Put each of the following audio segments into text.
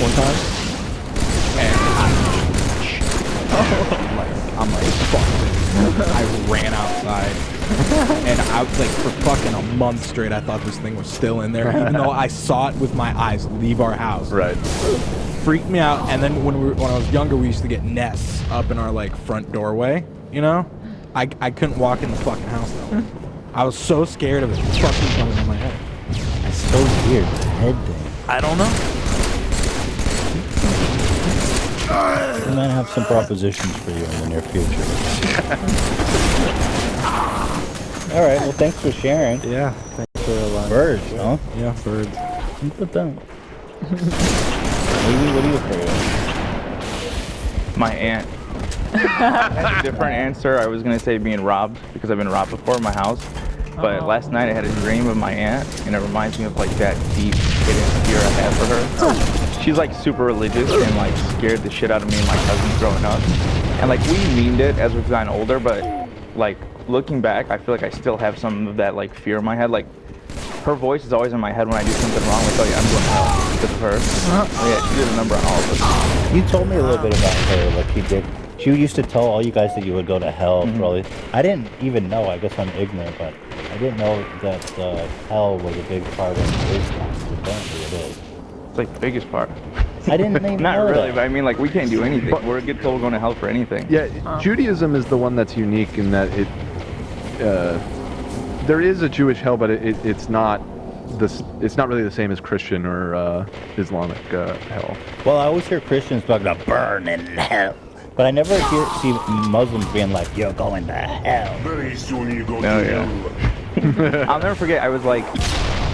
one time, and I'm like, fuck this. I ran outside, and I was like, for fucking a month straight, I thought this thing was still in there, even though I saw it with my eyes leave our house. Right. Freaked me out. And then when I was younger, we used to get nests up in our like front doorway. You know, I couldn't walk in the fucking house though. I was so scared of it fucking coming on my head. It's so weird, the head thing. I don't know. We might have some propositions for you in the near future. All right, well, thanks for sharing. Yeah, thanks for a lot. Birds, huh? Yeah, birds. Look at that. Maybe, what are you afraid of? My aunt. That's a different answer. I was going to say being robbed, because I've been robbed before in my house. But last night I had a dream of my aunt, and it reminds me of like that deep hidden fear I have for her. She's like super religious and like scared the shit out of me and my cousins growing up. And like we meaned it as we've gotten older, but like looking back, I feel like I still have some of that like fear in my head. Like her voice is always in my head when I do something wrong. Like, oh yeah, I'm going to hell because of her. Yeah, she did a number on all of us. You told me a little bit about her, like you did. She used to tell all you guys that you would go to hell, probably. I didn't even know, I guess I'm ignorant, but I didn't know that hell was a big part of Islam. Apparently it is. It's like the biggest part. I didn't even Not know really, that. but I mean like we can't do anything. We're get told we're going to hell for anything. Yeah, Judaism is the one that's unique in that it there is a Jewish hell, but it's not it's not really the same as Christian or Islamic hell. Well, I always hear Christians talk about burn in hell. But I never see Muslims being like, you're going to hell. Very soon you go Oh, to yeah. hell. I'll never forget, I was like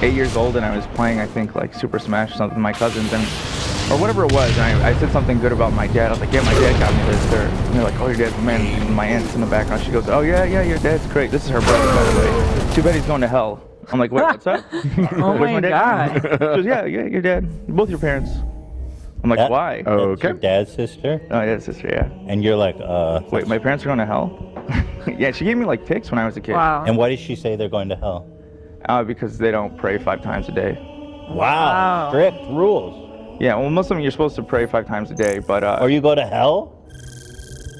8 years old and I was playing, I think, like Super Smash or something with my cousins, and or whatever it was, and I said something good about my dad. I was like, yeah, my dad got me this, sir. And they're like, oh, your dad's the man. And my aunt's in the background. She goes, oh, yeah, your dad's great. This is her brother, by the way. Too bad he's going to hell. I'm like, wait, what's up? Oh my god. She goes, yeah, your dad. Both your parents. I'm like, why? Oh, That's your dad's sister? Oh, yeah, sister, yeah. And you're like, Wait, my parents are going to hell? Yeah, she gave me like tics when I was a kid. Wow. And why did she say they're going to hell? Because they don't pray 5 times a day. Wow. Strict rules. Yeah, well, Muslim, you're supposed to pray 5 times a day, but Or you go to hell?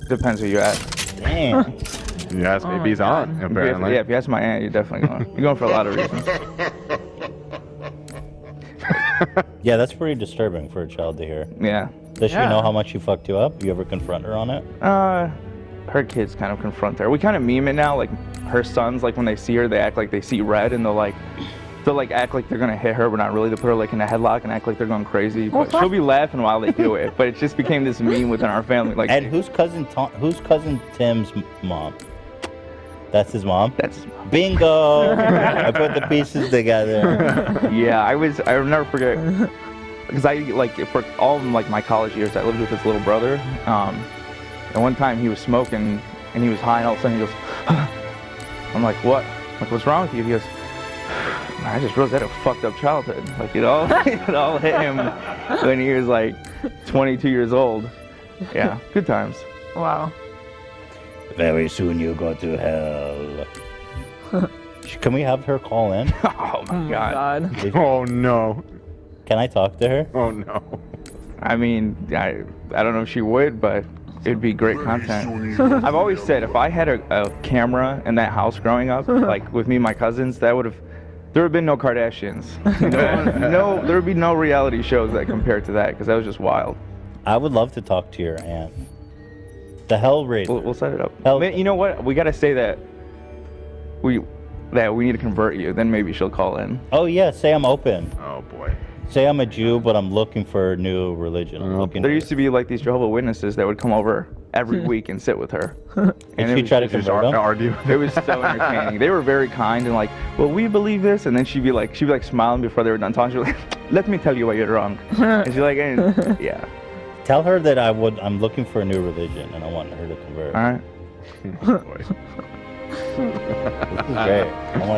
depends who you ask. Damn. Yes, maybe he's on, apparently. Yeah, if you ask my aunt, you're definitely going. You're going for a lot of reasons. Yeah, that's pretty disturbing for a child to hear. Yeah. Does she know how much she fucked you up? You ever confront her on it? Her kids kind of confront her. We kind of meme it now. Like her sons, like when they see her, they act like they see red, and they'll act like they're gonna hit her, but not really. They'll put her like in a headlock and act like they're going crazy. But she'll be laughing while they do it. But it just became this meme within our family. Like, And who's cousin Tim's mom? That's his mom? That's his mom. Bingo! I put the pieces together. Yeah, I'll never forget, because I, like, for all of, like, my college years, I lived with his little brother, and one time he was smoking, and he was high, and all of a sudden he goes, I'm like, what? Like, what's wrong with you? He goes, I just realized I had a fucked up childhood. Like, it all hit him when he was, like, 22 years old. Yeah, good times. Wow. Very soon you go to hell. Can we have her call in? Oh, my God. Oh, no. Can I talk to her? Oh, no. I mean, I don't know if she would, but it'd be great content. I've always said if I had a camera in that house growing up, like with me and my cousins, there would have been no Kardashians. No, there would be no reality shows that compared to that, because that was just wild. I would love to talk to your aunt. The hell rate. We'll set it up. Hell- You know what? We gotta say that we need to convert you. Then maybe she'll call in. Oh yeah, say I'm open. Oh, boy. Say I'm a Jew, but I'm looking for a new religion. I'm looking There used to be like these Jehovah's Witnesses that would come over every week and sit with her. Did she try to Just convert them? argue. It was so entertaining. They were very kind and like, well, we believe this, and then she'd be like smiling before they were done talking. She'd be like, let me tell you why you're wrong. And she's like, yeah. Tell her that I'm looking for a new religion and I want her to convert. All right. Oh, boy. This is great.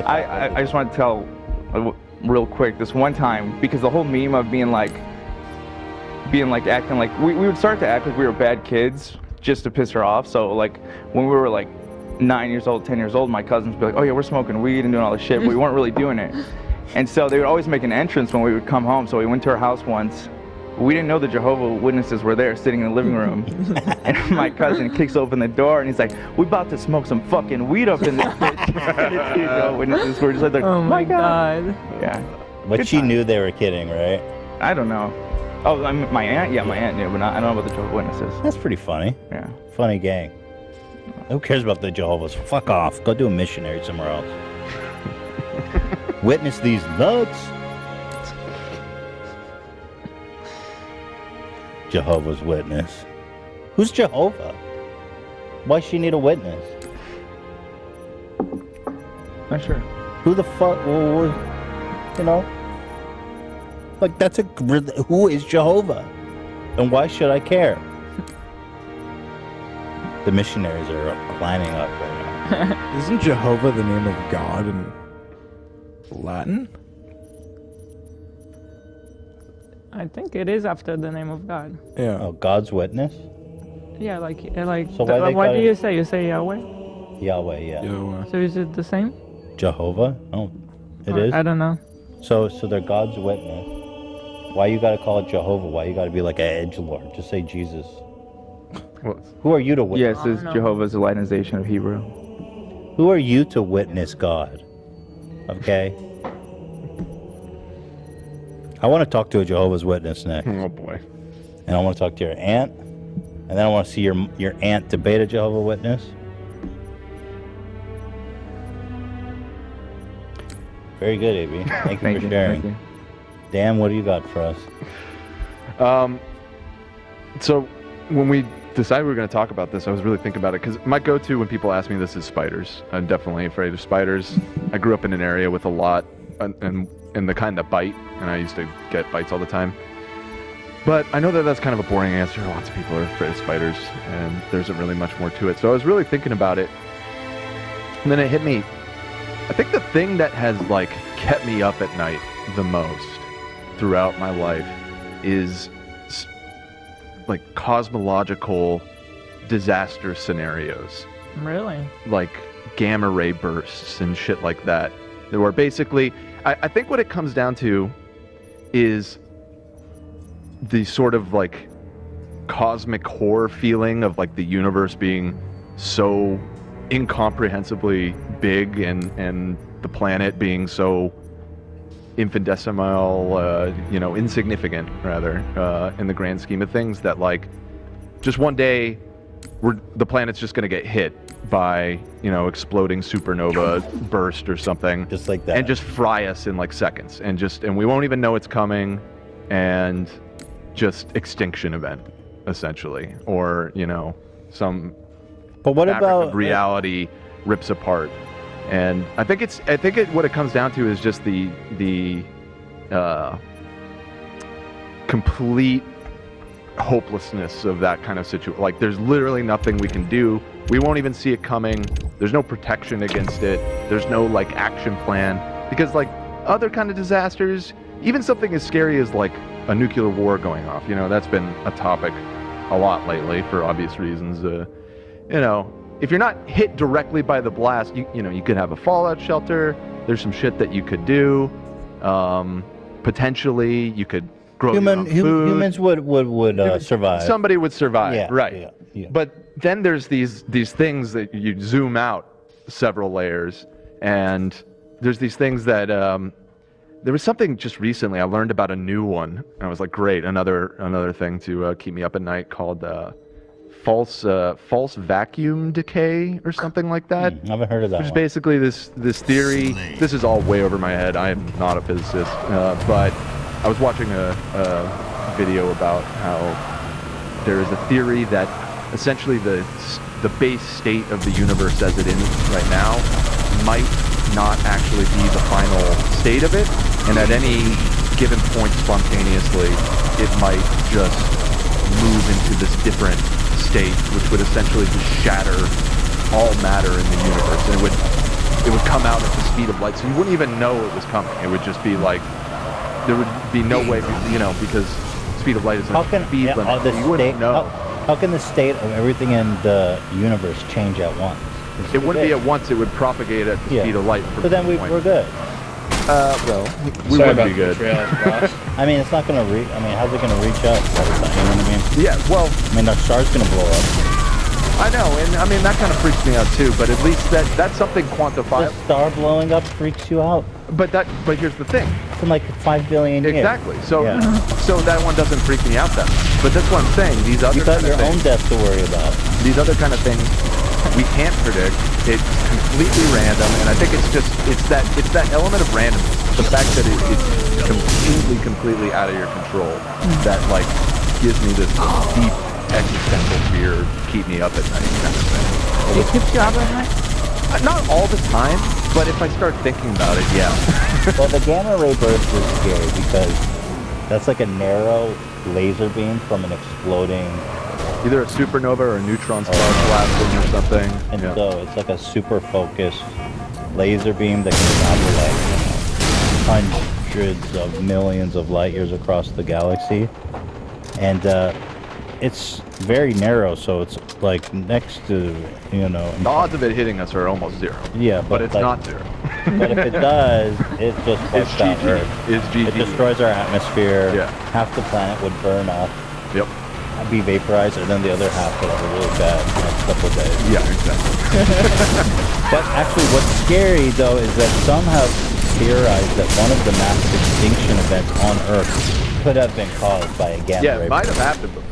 I just want to tell real quick this one time, because the whole meme of being like acting like we would start to act like we were bad kids just to piss her off. So like when we were like 9 years old, 10 years old, my cousins would be like, oh yeah, we're smoking weed and doing all this shit, but we weren't really doing it. And so they would always make an entrance when we would come home. So we went to her house once, We didn't know the Jehovah's Witnesses were there sitting in the living room. And my cousin kicks open the door and he's like, "We about to smoke some fucking weed up in this bitch." And it's the Jehovah's Witnesses were just like, Oh my god. Yeah. But Good she time. knew they were kidding, right? I don't know. Oh, I mean, my aunt? Yeah, my aunt knew, but I don't know about the Jehovah's Witnesses. That's pretty funny. Yeah. Funny gang. Who cares about the Jehovah's? Fuck off. Go do a missionary somewhere else. Witness these nuts. Jehovah's Witness. Who's Jehovah? Why she need a witness? Not sure. Who the fuck? You know? Like, that's a. Who is Jehovah? And why should I care? The missionaries are lining up right now. Isn't Jehovah the name of God in Latin? I think it is after the name of God. Yeah. Oh, God's Witness? Yeah, like So why they what call do it- you say? You say Yahweh? Yahweh, yeah. Yeah. So is it the same? Jehovah? Oh, it Or- is? I don't know. So they're God's Witness. Why you gotta call it Jehovah? Why you gotta be like an edgelord? Just say Jesus. Well, Who are you to witness? Yes, it's no. Jehovah's Latinization of Hebrew. Who are you to witness God? Okay? I want to talk to a Jehovah's Witness next. oh boy. And I want to talk to your aunt. And then I want to see your aunt debate a Jehovah's Witness. Very good, AB. Thank you for sharing. Thank you. Dan, what do you got for us? So when we decided we were going to talk about this, I was really thinking about it because my go-to when people ask me this is spiders. I'm definitely afraid of spiders. I grew up in an area with a lot and the kind that bite, and I used to get bites all the time. But I know that that's kind of a boring answer. Lots of people are afraid of spiders, and there isn't really much more to it. So I was really thinking about it, and then it hit me. I think the thing that has like kept me up at night the most throughout my life is like cosmological disaster scenarios, Really? like gamma ray bursts and shit like that. There were basically, I think what it comes down to is the sort of like cosmic horror feeling of like the universe being so incomprehensibly big and the planet being so infinitesimal, insignificant rather, in the grand scheme of things, that like just one day the planet's just going to get hit by, exploding supernova burst or something. Just like that. And just fry us in like seconds and we won't even know it's coming, and just extinction event essentially, or, some But what fabric about of reality rips apart. And I think what it comes down to is just the complete hopelessness of that kind of situation. Like, there's literally nothing we can do. We won't even see it coming. There's no protection against it. There's no like action plan, because like other kind of disasters, even something as scary as like a nuclear war going off, that's been a topic a lot lately for obvious reasons. If you're not hit directly by the blast, you could have a fallout shelter. There's some shit that you could do. Potentially, you could grow your own food. humans would survive. Somebody would survive, Yeah, right? yeah. But then there's these things that you zoom out several layers, and there's these things that there was something just recently I learned about a new one, and I was like, great, another thing to keep me up at night, called false vacuum decay or something like that. I haven't heard of that Which is one. basically this theory. This is all way over my head. I am not a physicist, but I was watching a video about how there is a theory that essentially the base state of the universe as it is right now might not actually be the final state of it, and at any given point spontaneously, it might just move into this different state, which would essentially just shatter all matter in the universe, and it would come out at the speed of light, so you wouldn't even know it was coming. It would just be like, there would be no way, because speed of light is How a can speed limit. You wouldn't know. How can the state of everything in the universe change at once? It wouldn't be at once. It would propagate at the Yeah. speed of light. So then we're good. Well, we Sorry wouldn't about be the good. trail, boss. I mean, it's not gonna reach. I mean, how's it gonna reach up? You know what I mean? Yeah, well, I mean, our star's gonna blow up. I know, and I mean that kind of freaks me out too. But at least that's something The quantifiable. star blowing up freaks you out. But here's the thing. It's in like 5 billion years. Exactly. So Yeah. so that one doesn't freak me out that much. But that's what I'm saying. These other You got kind your of own things, death to worry about. these other kind of things, we can't predict. It's completely random, and I think it's that element of randomness. The fact that it's completely out of your control that like gives me this deep existential fear, keep me up at night kind of thing. It keeps you up at night? Not all the time, but if I start thinking about it, yeah. Well, the gamma ray burst is scary because that's like a narrow laser beam from an exploding, Either a supernova or a neutron star blasting or something. and Yeah. so it's like a super focused laser beam that can travel like hundreds of millions of light years across the galaxy, and it's very narrow, so it's like next to, you know. The odds of it hitting us are almost zero. Yeah, But it's like, not zero. But if it does, it just It's wipes out GG. Earth. It's GG. It destroys our atmosphere. Yeah. Half the planet would burn up, Yep. be vaporized, and then the other half would have a really bad next couple of days. Yeah, exactly. But actually, what's scary though is that some have theorized that one of the mass extinction events on Earth could have been caused by a gamma Yeah, ray it might burst. have happened before.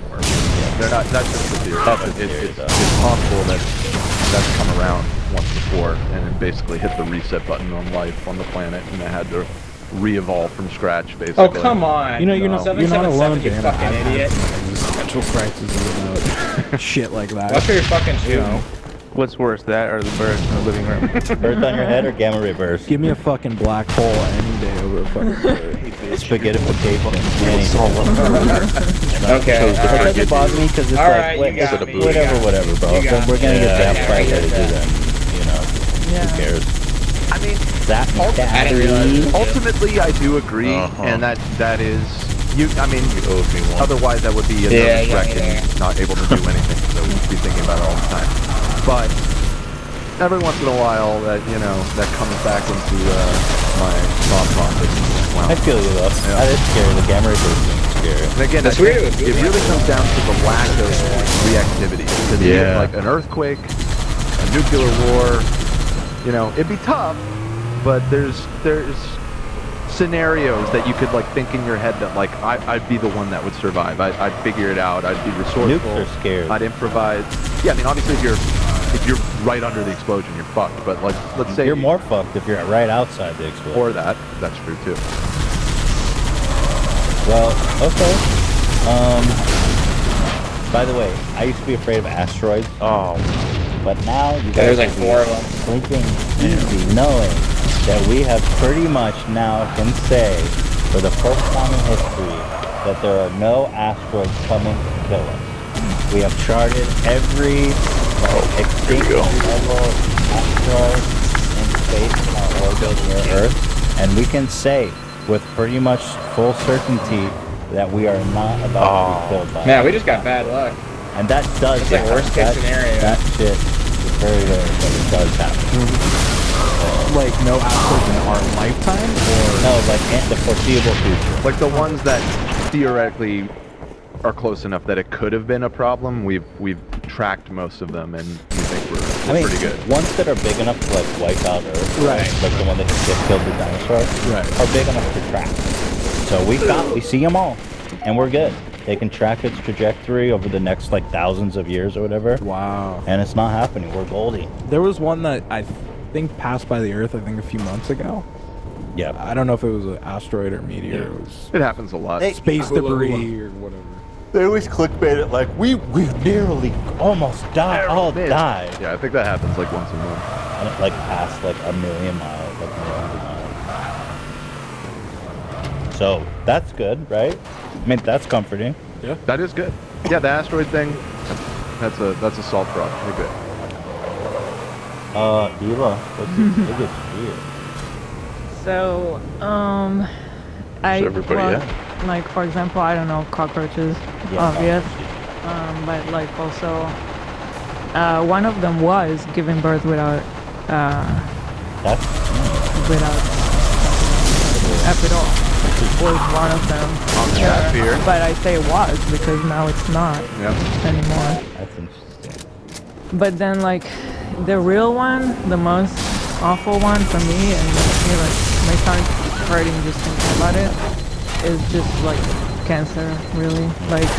They're not. That's just a theory. That's a It's- theory, it's, though. it's possible that that's come around once before, and it basically hit the reset button on life on the planet, and it had to re-evolve from scratch, basically. Oh, come on. You know, you're not alone, 777, you Dan. fucking I've had idiot. some existential crises about shit like that. Watch where you're fucking shooting. What's worse, that or the bird in the living room? Birth on your head or gamma ray burst? Give me a fucking black hole any day over a fucking bird. Spaghettification. Okay, It alright. doesn't bother me because it's Alright, like, you got whatever, me, you got me. whatever, bro. You got We're gonna me. get Yeah, vampire I get later that. then, you know. Yeah. Who cares? I mean, That I didn't realize it. ultimately, I do agree, and that is you. I mean, otherwise that would be a Yeah, nervous yeah, wreck yeah. and not able to do anything. So we'd be thinking about it all the time. But every once in a while, that that comes back into my thought process. Wow. I feel you though. Yeah. That is scary. The gamma ray burst is scary. And again, That's I think weird. it really comes down to the lack of reactivity. Because even like an earthquake, a nuclear war, it'd be tough, but there's scenarios that you could like think in your head that like I'd be the one that would survive. I'd figure it out. I'd be resourceful. Nukes are scary. I'd improvise. Yeah, I mean obviously if you're right under the explosion, you're fucked. But like let's say You're more fucked if you're right outside the explosion. or that's true too. Well, okay. By the way, I used to be afraid of asteroids. Oh, But now you There's guys like will be 4 of them. sleeping easy, knowing that we have pretty much now can say, for the first time in history, that there are no asteroids coming to kill us. We have charted every extinction level asteroid in space in our orbit near Earth, and we can say with pretty much full certainty that we are not about to be killed by Man, it. we just got bad luck. And that does That's like happen. worst case That- scenario. That shit is very rare, but it does happen. Like no asteroids in our lifetime, or No, like in the foreseeable future. like the ones that theoretically are close enough that it could have been a problem. We've tracked most of them, and we think we're I mean, pretty good. ones that are big enough to like wipe out Earth, Right. like the one that just killed the dinosaurs, Right. are big enough to track. So we see them all, and we're good. They can track its trajectory over the next like thousands of years or whatever, wow. and it's not happening. We're Goldie. There was one that I think passed by the Earth. I think a few months ago. Yeah. I don't know if it was an asteroid or meteor. It was It happens a lot. space debris or whatever. They always clickbait it like we nearly almost died. All died. Yeah, I think that happens like once a month. And it like passed like a million miles, like millions of miles. So that's good, right? I mean, that's comforting. That is good. Yeah, the asteroid thing. That's a solved problem. We're good. Eva, what's the biggest fear? So, like for example, I don't know, cockroaches, obvious. But like also, one of them was giving birth without That's without epidural. was one of them. that fear. But I say was because now it's not Yep. anymore. That's interesting. But then like the real one, the most awful one for me, and makes me like my stomach hurting just thinking about it, is just like cancer, really. Like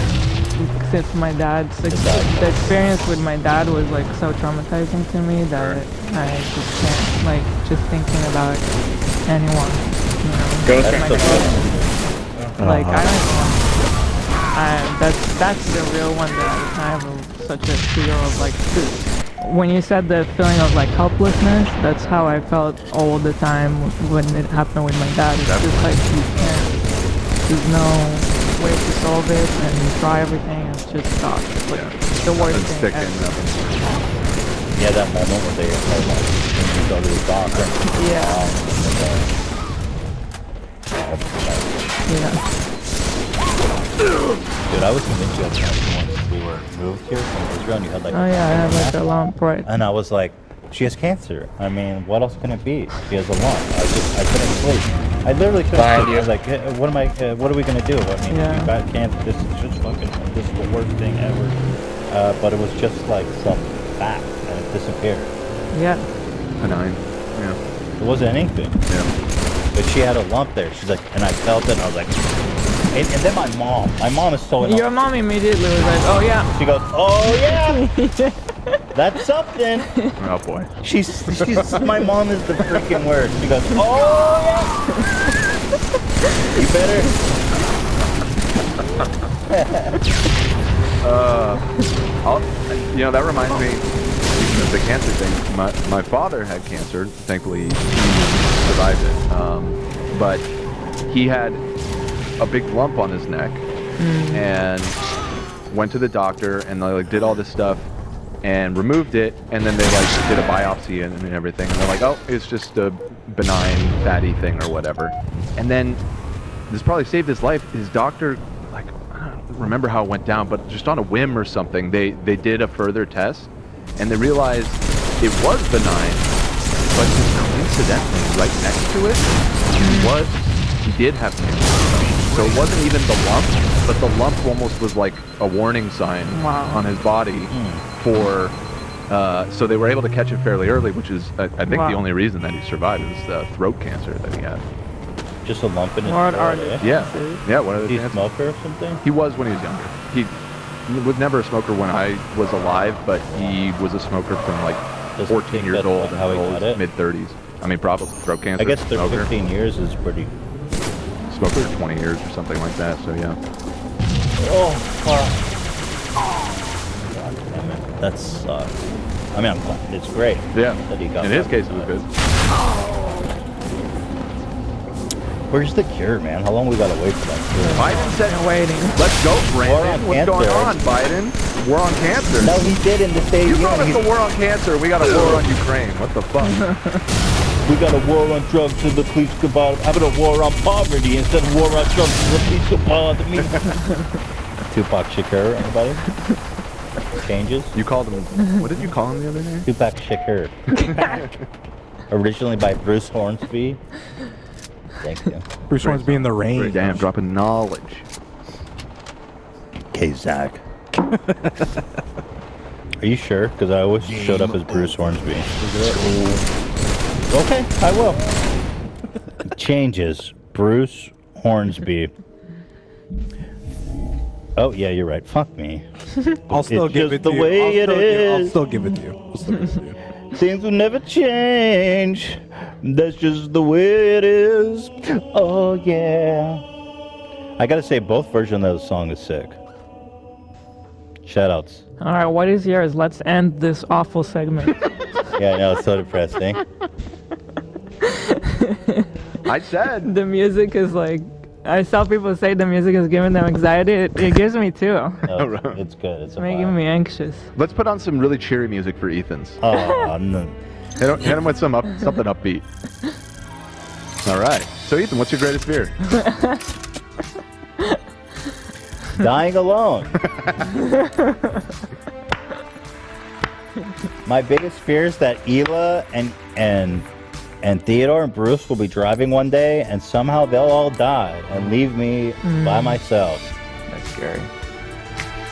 since my dad's the experience with my dad was like so traumatizing to me that I just can't, like, just thinking about anyone, you know. Ghost my so dad. Like I don't know. That's the real one that I have such a fear of, like, 'cause when you said the feeling of like helplessness, that's how I felt all the time when it happened with my dad. It's just like you can't, there's no way to solve it, and you try everything and it just stops. It's like the worst Nothing's thing sticking, ever. nothing. Yeah, that moment where they are like, when you go to the doctor. Yeah. Dude, I was convinced you had cancer once we were moved here from Israel and you had like Oh yeah, I have like a lump, right? and I was like, she has cancer. I mean, what else can it be? She has a lump. I couldn't sleep. I literally couldn't Behind sleep. I you. was like, what are we gonna do? I mean, Yeah. you got cancer. This is just fucking, this is the worst thing ever. But it was just like some fat and it disappeared. Yeah. Benign. Yeah. It wasn't anything. Yeah. But she had a lump there. She's like, and I felt it and I was like, and then my mom is so Your mom immediately was like, oh yeah. She goes, oh yeah, that's something. Oh boy. She's my mom is the freaking word. She goes, oh yeah. You better. That reminds me of the cancer thing. My father had cancer. Thankfully, he survived it. But he had a big lump on his neck and went to the doctor and they like did all this stuff and removed it, and then they like did a biopsy and everything, and they're like, oh, it's just a benign fatty thing or whatever. And then this probably saved his life. His doctor, like, I don't remember how it went down, but just on a whim or something, they did a further test and they realized it was benign, but just coincidentally right next to it he did have cancer. So it wasn't even the lump, but the lump almost was like a warning sign on his body for, so they were able to catch it fairly early, which is, I think, the only reason that he survived is the throat cancer that he had. Just a lump in his What are throat, they? eh? Yeah, one of the Is he a cancers. smoker or something? He was when he was younger. He was never a smoker when I was alive, but he was a smoker from like Does he 14 think years that's old how he got until it? his mid-30s. I mean, probably throat cancer. I guess smoker. 15 years is pretty. Smoker 20 years or something like that. So yeah. Oh, fuck. God damn it. That sucks. I mean, I'm glad. It's great. Yeah. That he got In his that. case, it was good. Where's the cure, man? How long we gotta wait for that cure? Biden said, They're waiting. "Let's go, War Brandon. on What's going cancer. on, Biden? War on cancer." No, he did in the state. You Union. called us a war on cancer. We got a war on Ukraine. What the fuck? We got a war on drugs and the police could bother. How about a war on poverty instead of war on drugs and the police could bother me? Tupac Shakur, anybody? Changes? You called him. What did you call him the other day? Tupac Shakur. Originally by Bruce Hornsby. Thank you. Bruce Hornsby in the rain. Damn, dropping knowledge. Okay, Zach. Are you sure? Because I always showed up as Bruce Hornsby. Okay, I will. Changes. Bruce Hornsby. Oh, yeah, you're right. Fuck me. I'll still It's give just it to the you. way it I'll is. still give it to you. I'll still give it to you. Things will never change. That's just the way it is. Oh, yeah. I gotta say, both versions of the song is sick. Shoutouts. All right, what is yours? Let's end this awful segment. Yeah, I know, it's so depressing. I said. The music is like, I saw people say the music is giving them anxiety. It gives me too. No, it's good. It's a Making vibe. me anxious. Let's put on some really cheery music for Ethan's. Oh, no. Hit him with something upbeat. All right. So Ethan, what's your greatest fear? Dying alone. My biggest fear is that Hila and And Theodore and Bruce will be driving one day, and somehow they'll all die and leave me by myself. That's scary.